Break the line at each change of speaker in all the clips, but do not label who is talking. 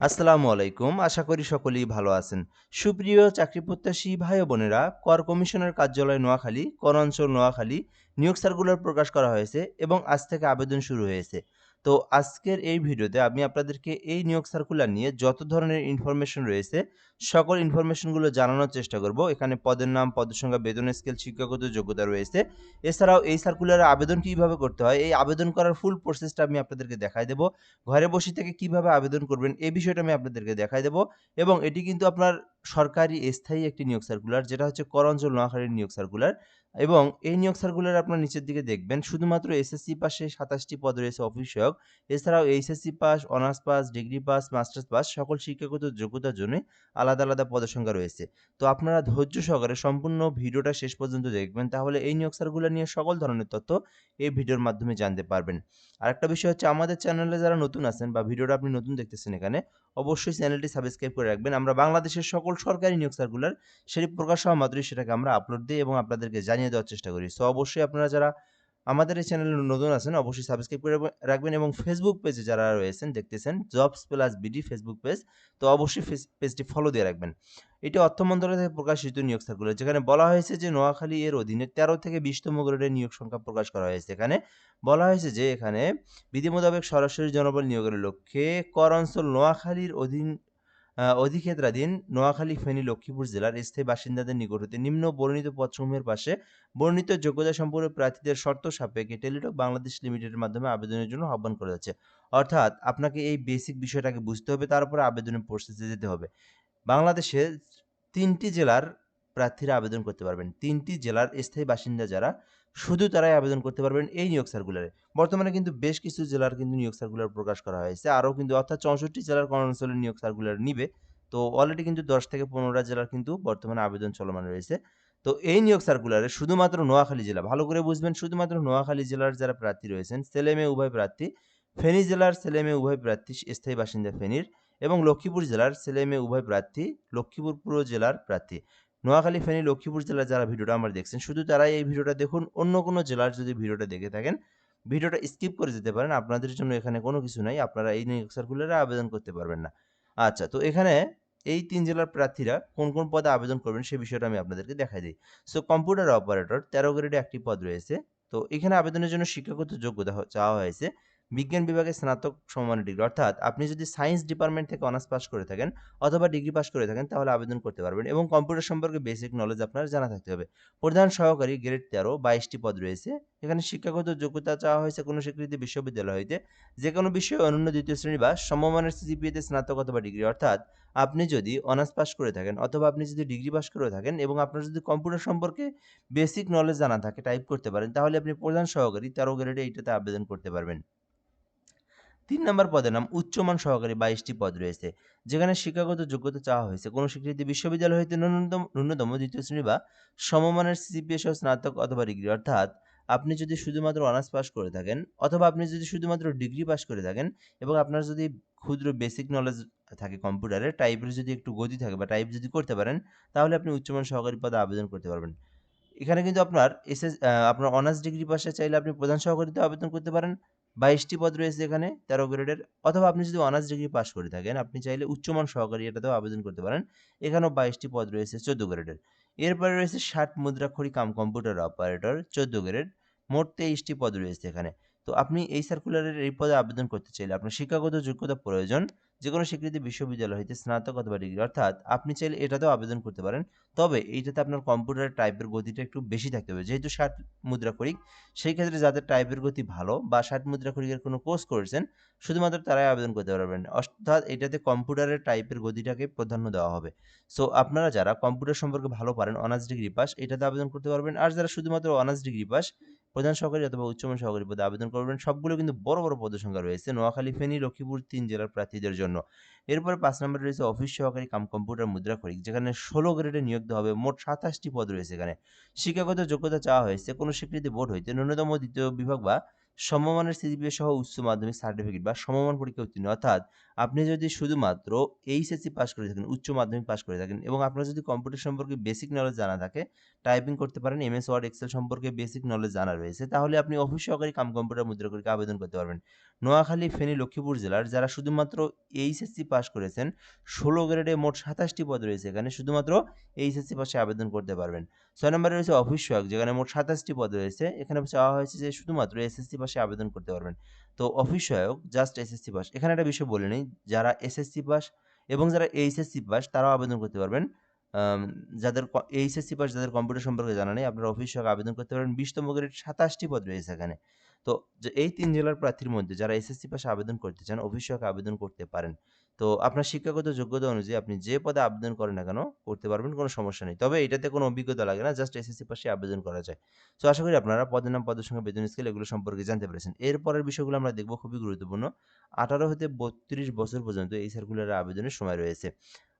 আসসালামু আলাইকুম। আশা করি সকলেই ভালো আছেন। সুপ্রিয় চাকরি প্রত্যাশী ভাই ও বোনেরা, কর কমিশনের কার্যালয় নোয়াখালী, কর অঞ্চল নোয়াখালী নিয়োগ সার্কুলার প্রকাশ করা হয়েছে এবং আজ থেকে আবেদন শুরু হয়েছে। তো আজকের এই ভিডিওতে আমি আপনাদেরকে এই নিয়োগ সার্কুলার নিয়ে যত ধরনের ইনফরমেশন রয়েছে, সকল ইনফরমেশনগুলো জানানোর চেষ্টা করব। এখানে পদের নাম, পদের সংখ্যা, বেতন স্কেল, শিক্ষাগত যোগ্যতা রয়েছে। এছাড়াও এই সার্কুলারে আবেদন কিভাবে করতে হয়, এই আবেদন করার ফুল প্রসেসটা আমি আপনাদেরকে দেখায় দেব। ঘরে বসে থেকে কিভাবে আবেদন করবেন এই বিষয়টা আমি আপনাদেরকে দেখায় দেব এবং এটি কিন্তু আপনার সরকারি স্থায়ী একটি নিয়োগ সার্কুলার যেটা হচ্ছে কর অঞ্চল নোয়াখালীর নিয়োগ সার্কুলার এবং এই নিয়োগ সার্কুলার আপনার নিচের দিকে দেখবেন শুধুমাত্র এসএসসি পাশে ২৭টি পদ রয়েছে অফিস সহায়ক। এছাড়াও HSC pass, honours pass, degree pass, masters pass সকল শিক্ষাগত যোগ্যতার জন্য আলাদা, আলাদা পদের সংখ্যা রয়েছে। তো আপনারা ধৈর্য সহকারে সম্পূর্ণ ভিডিওটা শেষ পর্যন্ত দেখবেন তাহলে এই নিয়োগ সার্কুলার নিয়ে সকল ধরনের তথ্য এই ভিডিওর মাধ্যমে জানতে পারবেন। আরেকটা বিষয় হচ্ছে আমাদের চ্যানেলে যারা নতুন আছেন বা ভিডিওটা আপনি নতুন দেখতেছেন এখানে, অবশ্যই চ্যানেলটি সাবস্ক্রাইব করে রাখবেন। আমরা বাংলাদেশের সকল সরকারি নিয়োগ সার্কুলার সেটি প্রকাশ হওয়া মাত্রই সেটাকে আমরা আপলোড দিই এবং আপনাদেরকে জানিয়ে দেওয়ার চেষ্টা করি। সো অবশ্যই আপনারা যারা আমাদের এই চ্যানেলে নতুন আছেন অবশ্যই সাবস্ক্রাইব করে রাখবেন এবং ফেসবুক পেজে যারা রয়েছেন দেখতেছেন jobs plus BD Facebook page, তো অবশ্যই পেজটি ফলো দিয়ে রাখবেন। এটি অর্থ মন্ত্রণালয় থেকে প্রকাশিত নিয়োগ সার্কুলার যেখানে বলা হয়েছে যে নোয়াখালী এর অধীনে ১৩ থেকে ২০তম গ্রেডের নিয়োগ সংখ্যা প্রকাশ করা হয়েছে। এখানে বলা হয়েছে যে এখানে বিধি মোতাবেক সরাসরি জনবল নিয়োগের লক্ষ্যে কর অঞ্চল নোয়াখালীর অধিক্ষেত্রাধীন নোয়াখালী, ফেনী, লক্ষ্মীপুর জেলার স্থায়ী বাসিন্দাদের নিকট হতে নিম্ন বর্ণিত পদসমূহের পাশে বর্ণিত যোগ্যতা সম্পন্ন প্রার্থীদের শর্ত সাপেক্ষে টেলিটক বাংলাদেশ লিমিটেডের মাধ্যমে আবেদনের জন্য আহ্বান করা যাচ্ছে। অর্থাৎ আপনাকে এই বেসিক বিষয়টাকে বুঝতে হবে, তারপরে আবেদনের প্রসেসে যেতে হবে। বাংলাদেশের ৩ টি জেলার প্রার্থীরা আবেদন করতে পারবেন। ৩ টি জেলার স্থায়ী বাসিন্দা যারা, শুধু তারাই আবেদন করতে পারবেন এই নিয়োগ সার্কুলারে। বর্তমানে কিন্তু বেশ কিছু জেলার কিন্তু নিয়োগ সার্কুলার প্রকাশ করা হয়েছে। আরও কিন্তু অর্থাৎ ৬৪ জেলার কোন অঞ্চলের নিয়োগ সার্কুলার নিবে। তো অলরেডি কিন্তু ১০ থেকে ১৫ টা জেলার কিন্তু বর্তমানে আবেদন চলমান রয়েছে। তো এই নিয়োগ সার্কুলারে শুধুমাত্র নোয়াখালী জেলা, ভালো করে বুঝবেন, শুধুমাত্র নোয়াখালী জেলার যারা প্রার্থী রয়েছেন, ছেলে-মেয়ে উভয় প্রার্থী, ফেনী জেলার ছেলে-মেয়ে উভয় প্রার্থী স্থায়ী বাসিন্দা ফেনীর এবং লক্ষ্মীপুর জেলার ছেলে-মেয়ে উভয় প্রার্থী, লক্ষ্মীপুর পুরো জেলার প্রার্থী। নোয়াখালী, ফেনী, লক্ষ্মীপুর জেলার যারা ভিডিওটা আমার দেখছেন, শুধু তারাই এই ভিডিওটা দেখুন। অন্য কোনো জেলার যদি ভিডিওটা দেখে থাকেন, ভিডিওটা স্কিপ করে যেতে পারেন। আপনাদের জন্য এখানে কোনো কিছু নাই। আপনারা এই নিয়োগ সার্কুলারে আবেদন করতে পারবেন না। আচ্ছা, তো এখানে এই ৩ জেলার প্রার্থীরা কোন, কোন পদে আবেদন করবেন সে বিষয়টা আমি আপনাদেরকে দেখাই দেই। সো কম্পিউটার অপারেটর ১৩ গ্রেডে একটি পদ রয়েছে। তো এখানে আবেদনের জন্য শিক্ষাগত যোগ্যতা চাওয়া হয়েছে। বিজ্ঞান বিভাগে স্নাতক সমমানের ডিগ্রি, অর্থাৎ আপনি যদি সায়েন্স ডিপার্টমেন্ট থেকে অনার্স পাস করে থাকেন অথবা ডিগ্রি পাস করে থাকেন তাহলে আবেদন করতে পারবেন এবং কম্পিউটার সম্পর্কে বেসিক নলেজ আপনার জানা থাকতে হবে। প্রধান সহকারী গ্রেড ১৩ ২২টি পদ রয়েছে। এখানে শিক্ষাগত যোগ্যতা চাওয়া হয়েছে কোনো স্বীকৃত বিশ্ববিদ্যালয় হইতে যেকোনো বিষয়ে অনন্য দ্বিতীয় শ্রেণী বা সমমানের সিজিপিএতে স্নাতক অথবা ডিগ্রি, অর্থাৎ আপনি যদি অনার্স পাস করে থাকেন অথবা আপনি যদি ডিগ্রি পাস করে থাকেন এবং আপনার যদি কম্পিউটার সম্পর্কে বেসিক নলেজ জানা থাকে, টাইপ করতে পারেন, তাহলে আপনি প্রধান সহকারী ১৩ গ্রেডে এইটাতে আবেদন করতে পারবেন। ৩ নম্বর পদের নাম উচ্চমান সহকারী ২২ টি পদ রয়েছে। যেখানে শিক্ষাগত যোগ্যতা চাওয়া হয়েছে কোনো স্বীকৃত বিশ্ববিদ্যালয় হইতে ন্যূনতম ২য় শ্রেণী বা সমমানের সিজিপিএ সহ স্নাতক অথবা ডিগ্রি, অর্থাৎ আপনি যদি শুধুমাত্র অনার্স পাস করে থাকেন অথবা আপনি যদি শুধুমাত্র ডিগ্রি পাস করে থাকেন এবং আপনার যদি ক্ষুদ্র বেসিক নলেজ থাকে কম্পিউটারের, টাইপের যদি একটু গতি থাকে বা টাইপ যদি করতে পারেন, তাহলে আপনি উচ্চমান সহকারী পদে আবেদন করতে পারবেন। এখানে কিন্তু আপনার অনার্স ডিগ্রি পাশে চাইলে আপনি প্রধান সহকারীতেও আবেদন করতে পারেন। ২২ টি পদ রয়েছে এখানে ১৩ গ্রেডের, অথবা আপনি যদি অনার্স ডিগ্রি পাস করে থাকেন, আপনি চাইলে উচ্চমান সহকারী এটাতেও আবেদন করতে পারেন। এখানেও ২২ টি পদ রয়েছে ১৪ গ্রেডের। এরপরে রয়েছে ৬০ মুদ্রাক্ষরী কাম কম্পিউটার অপারেটর ১৪ গ্রেড। মোট ২৩ টি পদ রয়েছে এখানে। তো আপনি এই সার্কুলারের এই পদে আবেদন করতে চাইলে আপনার শিক্ষাগত যোগ্যতা প্রয়োজন যেকোনো স্বীকৃত বিশ্ববিদ্যালয় হইতে স্নাতক অথবা ডিগ্রি, অর্থাৎ আপনি চাইলে এটাতেও আবেদন করতে পারেন। তবে এইটাতে আপনার কম্পিউটারের টাইপের গতিটা একটু বেশি থাকতে হবে। যেহেতু ৬০ মুদ্রাক্ষরিক, সেই ক্ষেত্রে যাদের টাইপের গতি ভালো বা ৬০ মুদ্রাক্ষরিকের কোনো কোর্স করেছেন, শুধুমাত্র তারাই আবেদন করতে পারবেন। অর্থাৎ এটাতে কম্পিউটারের টাইপের গতিটাকে প্রাধান্য দেওয়া হবে। সো আপনারা যারা কম্পিউটার সম্পর্কে ভালো পারেন, অনার্স ডিগ্রি পাস, এটাতে আবেদন করতে পারবেন। আর যারা শুধুমাত্র অনার্স ডিগ্রি পাস, প্রধান সহকারী অথবা উচ্চমান সহকারী পদে আবেদন করবেন। সবগুলো কিন্তু বড়, বড় পদের সংখ্যা রয়েছে নোয়াখালী, ফেনী, লক্ষ্মীপুর ৩ জেলার প্রার্থীদের জন্য। এরপরে ৫ নম্বরে রয়েছে অফিস সহকারী কাম কম্পিউটার মুদ্রাক্ষরিক যেখানে ১৬ গ্রেডে নিয়োগ দেওয়া হবে। মোট ২৭ টি পদ রয়েছে এখানে। শিক্ষাগত যোগ্যতা চাওয়া হয়েছে কোনো স্বীকৃতি বোর্ড হইতে ন্যূনতম ২য় বিভাগ বা সমমানের সিজিপিএ সহ উচ্চ মাধ্যমিক সার্টিফিকেট বা সমমান পরীক্ষায় উত্তীর্ণ, অর্থাৎ আপনি যদি শুধুমাত্র এইচএসসি পাস করে থাকেন, উচ্চ মাধ্যমিক পাস করে থাকেন এবং আপনার যদি কম্পিউটার সম্পর্কে বেসিক নলেজ জানা থাকে, টাইপিং করতে পারেন, এমএস ওয়ার্ড এক্সেল সম্পর্কে বেসিক নলেজ জানা রয়েছে, তাহলে আপনি অফিস সহকারী কাম কম্পিউটার মুদ্রা পরীক্ষায় আবেদন করতে পারবেন। নোয়াখালী, ফেনী, লক্ষ্মীপুর জেলার যারা শুধুমাত্র এইচএসসি পাস করেছেন, ১৬ গ্রেডে মোট ২৭টি পদ রয়েছে, এখানে শুধুমাত্র এইচএসসি পাশে আবেদন করতে পারবেন। ৬ নম্বরে রয়েছে অফিস সহায়ক, যেখানে মোট ২৭টি পদ রয়েছে, এখানে চাওয়া হয়েছে যে শুধুমাত্র এসএসসি পাশে আবেদন করতে পারবেন। তো অফিস সহায়ক জাস্ট এসএসসি পাস। এখানে একটা বিষয় বলে নেই, যারা এসএসসি পাস এবং যারা এইচএসসি পাস তারাও আবেদন করতে পারবেন। আম যাদের এইচএসসি পাস, যাদের কম্পিউটার সম্পর্কে জানা নেই, আপনারা অফিস সহায়ক আবেদন করতে পারবেন। ২০তম গ্রেড ২৭টি পদ রয়েছে এখানে। তো যে এই ৩ জেলার প্রার্থীর মধ্যে যারা এসএসসি পাশে আবেদন করতে চান, অফিস সহায়ক আবেদন করতে পারেন। তো আপনার শিক্ষাগত যোগ্যতা অনুযায়ী আপনি যে পদে আবেদন করেন না কেন করতে পারবেন, কোনো সমস্যা নেই। তবে এটাতে কোনো অভিজ্ঞতা লাগে না, জাস্ট এসএসসি পাশে আবেদন করা যায়। সো আশা করি আপনারা পদের নাম, পদের সংখ্যা, বেতন স্কেল এগুলো সম্পর্কে জানতে পেরেছেন। এরপরের বিষয়গুলো আমরা দেখব, খুবই গুরুত্বপূর্ণ। ১৮ হতে ৩২ বছর পর্যন্ত এই সার্কুলারে আবেদনের সময় রয়েছে।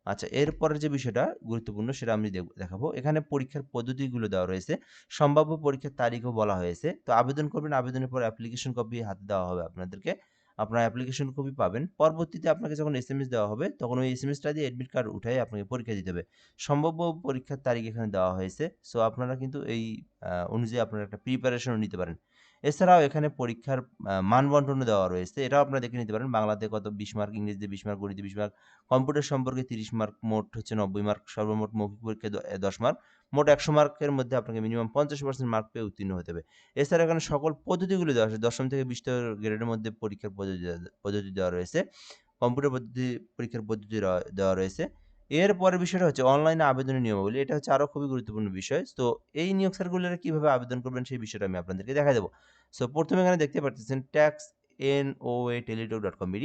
আচ্ছা, এরপরের যে বিষয়টা গুরুত্বপূর্ণ সেটা আমি দেখাবো। এখানে পরীক্ষার পদ্ধতিগুলো দেওয়া রয়েছে। সম্ভাব্য পরীক্ষার তারিখও বলা হয়েছে। তো আবেদন করবেন, আবেদনের পর অ্যাপ্লিকেশন কপি হাতে দেওয়া হবে আপনাদেরকে। আপনার অ্যাপ্লিকেশন কপি পাবেন। পরবর্তীতে আপনাকে যখন এসএমএস দেওয়া হবে, তখন ওই এসএমএসটা দিয়ে অ্যাডমিট কার্ড উঠায়ে আপনাকে পরীক্ষা দিতে হবে। সম্ভাব্য পরীক্ষার তারিখ এখানে দেওয়া হয়েছে। সো আপনারা কিন্তু এই অনুযায়ী আপনারা একটা প্রিপারেশনও নিতে পারেন। এছাড়াও এখানে পরীক্ষার মান বন্টনও দেওয়া রয়েছে। এটাও আপনারা দেখে নিতে পারেন। বাংলাতে কত ২০ মার্ক, ইংরেজিতে ২০ মার্ক, গণিতে ২০ মার্ক, কম্পিউটার সম্পর্কে ৩০ মার্ক, মোট হচ্ছে ৯০ মার্ক, সর্বমোট মৌখিক পরীক্ষায় ১০ মার্ক। মোট ১০০ মার্কের মধ্যে আপনাকে মিনিমাম ৫০% মার্ক পেয়ে উত্তীর্ণ হতে হবে। এছাড়া এখানে সকল পদ্ধতিগুলো দেওয়া আছে। ১০ম থেকে ২০তম গ্রেডের মধ্যে পরীক্ষার পদ্ধতি দেওয়া রয়েছে। কম্পিউটার পরীক্ষার পদ্ধতি দেওয়া রয়েছে। এর পরের বিষয়টা হচ্ছে অনলাইনে আবেদনের নিয়মাবলী। এটা হচ্ছে আরো খুবই গুরুত্বপূর্ণ বিষয়। তো এই নিয়োগ সার্কুলারে কিভাবে আবেদন করবেন সেই বিষয়টা আমি আপনাদেরকে দেখায় দেব। সো ১ম এখানে দেখতে পারতেছেন taxnoaTeletalk.com.bd,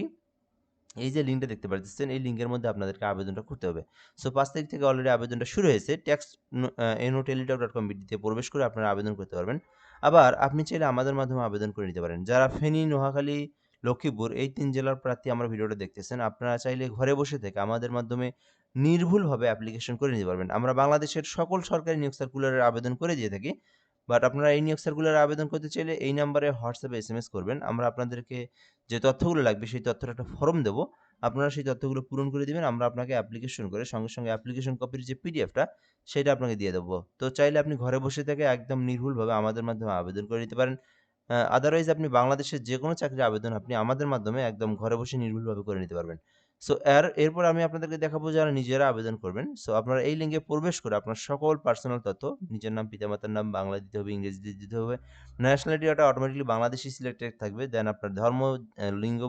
এই যে লিঙ্কটা দেখতে পারতেছেন, এই লিঙ্কের মধ্যে আপনাদেরকে আবেদনটা করতে হবে। সো ৫ তারিখ থেকে অলরেডি আবেদনটা শুরু হয়েছে। taxnoaTeletalk.com.bd তে প্রবেশ করে আপনারা আবেদন করতে পারবেন। আবার আপনি চাইলে আমাদের মাধ্যমে আবেদন করে নিতে পারেন। যারা ফেনী, নোয়াখালী, লক্ষ্মীপুর এই ৩ জেলার প্রার্থী আমার ভিডিওটা দেখতেছেন, আপনারা চাইলে ঘরে বসে থেকে আমাদের মাধ্যমে নির্ভুলভাবে অ্যাপ্লিকেশন করে নিতে পারবেন। আমরা বাংলাদেশের সকল সরকারি নিয়োগ সার্কুলারের আবেদন করে দিয়ে থাকি। বাট আপনারা এই নিয়োগ সার্কুলারে আবেদন করতে চাইলে এই নাম্বারে হোয়াটসঅ্যাপে এসএমএস করবেন। আমরা আপনাদেরকে যে তথ্যগুলো লাগবে সেই তথ্যের একটা ফর্ম দেব। আপনারা সেই তথ্যগুলো পূরণ করে দিবেন। আমরা আপনাকে অ্যাপ্লিকেশন করে সঙ্গে অ্যাপ্লিকেশন কপির যে পিডিএফটা সেটা আপনাকে দিয়ে দেব। তো চাইলে আপনি ঘরে বসে থেকে একদম নির্ভুলভাবে আমাদের মাধ্যমে আবেদন করে নিতে পারেন। আদারওয়াইজ আপনি বাংলাদেশের যেকোনো চাকরির আবেদন আপনি আমাদের মাধ্যমে একদম ঘরে বসে নির্ভুলভাবে করে নিতে পারবেন। সো এরপর আমি আপনাদেরকে দেখাবো যারা নিজেরা আবেদন করবেন। সো আপনারা এই লিঙ্কে প্রবেশ করে আপনার সকল পার্সোনাল তথ্য, নিজের নাম, পিতামাতার নাম বাংলায় দিতে হবে, ইংরেজিতে দিতে হবে। ন্যাশনালিটি ওটা অটোমেটিক্যালি বাংলাদেশী সিলেক্টেড থাকবে। দেন আপনার ধর্ম, লিঙ্গ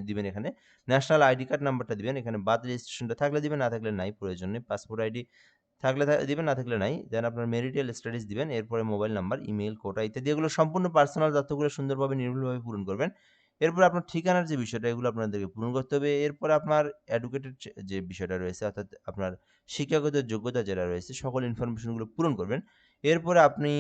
দিবেন এখানে। ন্যাশনাল আইডি কার্ড নাম্বারটা দিবেন। এখানে বার্থ রেজিস্ট্রেশনটা থাকলে দিবেন, না থাকলে নাই, প্রয়োজন নেই। পাসপোর্ট আইডি থাকলে দিবেন, না থাকলে নাই। দেন আপনার মেরিটাল স্ট্যাটাস দিবেন। এরপরে মোবাইল নাম্বার, ইমেইল, কোটা ইত্যাদি এগুলো সম্পূর্ণ পার্সোনাল তথ্যগুলো সুন্দরভাবে নির্ভুলভাবে পূরণ করবেন। এরপরে আপনার ঠিকানার যে বিষয়টা এগুলো আপনাদেরকে পূরণ করতে হবে। এরপরে আপনার এডুকেটেড যে বিষয়টা রয়েছে, অর্থাৎ আপনার শিক্ষাগত যোগ্যতা যেটা রয়েছে সকল ইনফরমেশনগুলো পূরণ করবেন। এরপরে আপনি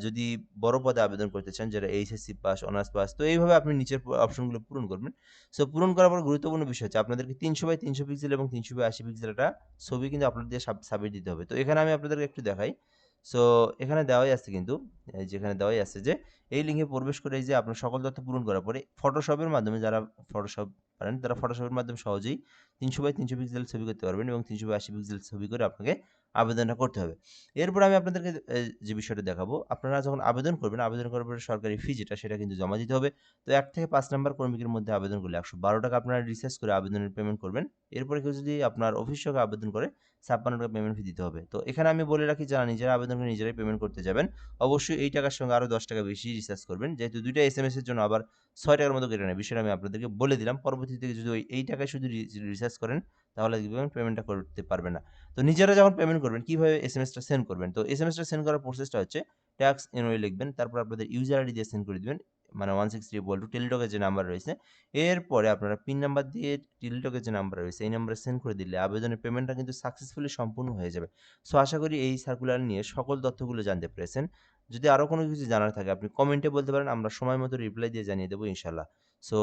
যদি বড় পদে আবেদন করতে চান, যারা এইচএসসি পাস, অনার্স পাস, তো এইভাবে আপনি নিচের অপশনগুলো পূরণ করবেন। সো পূরণ করার পর গুরুত্বপূর্ণ বিষয় হচ্ছে আপনাদেরকে ৩০০x৩০০ পিক্সেল এবং ৩০০x৮০ পিক্সেল একটা ছবি কিন্তু আপলোড দিয়ে সাবমিট দিতে হবে। তো এখানে আমি আপনাদেরকে একটু দেখাই। সো এখানে দেওয়াই আছে কিন্তু, এই যে এখানে দেওয়াই আছে যে এই লিঙ্কে প্রবেশ করে এই যে আপনার সকল তথ্য পূরণ করার পরে ফটোশপের মাধ্যমে, যারা ফটোশপ পারেন তারা ফটোশপের মাধ্যমে সহজেই ৩০০x৩০০ পিক্সেল ছবি করতে পারবেন এবং ৩০০x৮০ পিক্সেল ছবি করে আপনাকে আবেদনটা করতে হবে। এরপরে আমি আপনাদেরকে যে বিষয়টা দেখাবো, আপনারা যখন আবেদন করবেন, আবেদন করার পরে সরকারি ফি যেটা সেটা কিন্তু জমা দিতে হবে। তো ১ থেকে ৫ নাম্বার কর্মীকের মধ্যে আবেদন করলে ৳১১২ আপনারা রিচার্জ করে আবেদনের পেমেন্ট করবেন। এরপরে কেউ যদি আপনার অফিস সহকারে আবেদন করে ৳৫৬ পেমেন্ট ফি দিতে হবে। তো এখানে আমি বলে রাখি, যারা নিজেরা আবেদন করে নিজেরাই পেমেন্ট করতে যাবেন, অবশ্যই এই টাকার সঙ্গে আরো ৳১০ বেশি রিচার্জ করবেন। যেহেতু ২ টা এসএমএস এর জন্য আবার ৳৬ মতো কেটে নেয়। বিষয়টা আমি আপনাদেরকে বলে দিলাম। পরবর্তীতে যদি এই টাকায় শুধু রিচার্জ করেন তাহলে দেখবেন পেমেন্টটা করতে পারবেন না। তো নিজেরা যখন পেমেন্ট করবেন কিভাবে এসএমএসটা সেন্ড করবেন? তো এসএমএসটা সেন্ড করার প্রসেসটা হচ্ছে ট্যাক্স এনওয়ে লিখবেন। তারপর আপনাদের ইউজার আইডি দিয়ে সেন্ড করে দিবেন। মানে 163 টেলিটকের যে নাম্বার রয়েছে। এরপরে আপনারা পিন নাম্বার দিয়ে টেলিটকের যে নাম্বার রয়েছে এই নাম্বারে সেন্ড করে দিলে আবেদনের পেমেন্টটা কিন্তু সাকসেসফুলি সম্পূর্ণ হয়ে যাবে। সো আশা করি এই সার্কুলার নিয়ে সকল তথ্যগুলো জানতে পেরেছেন। যদি আরো কোনো কিছু জানার থাকে আপনি কমেন্টে বলতে পারেন। আমরা সময় মতো রিপ্লাই দিয়ে জানিয়ে দেব ইনশাআল্লাহ। সো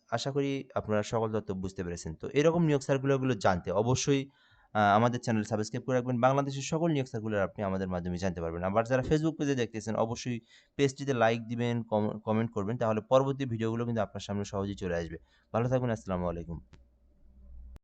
আশা করি আপনারা সকল তথ্য বুঝতে পেরেছেন। তো এরকম নিয়োগ সার্কুলারগুলো জানতে অবশ্যই আমাদের চ্যানেল সাবস্ক্রাইব করে রাখবেন। বাংলাদেশের সকল নিয়োগ সার্কুলার আপনি আমাদের মাধ্যমে জানতে পারবেন। আবার যারা ফেসবুক পেজে দেখতেছেন অবশ্যই পেজটিতে লাইক দিবেন, কমেন্ট করবেন। তাহলে পরবর্তী ভিডিওগুলো কিন্তু আপনার সামনে সহজেই চলে আসবে। ভালো থাকবেন। আসসালামু আলাইকুম।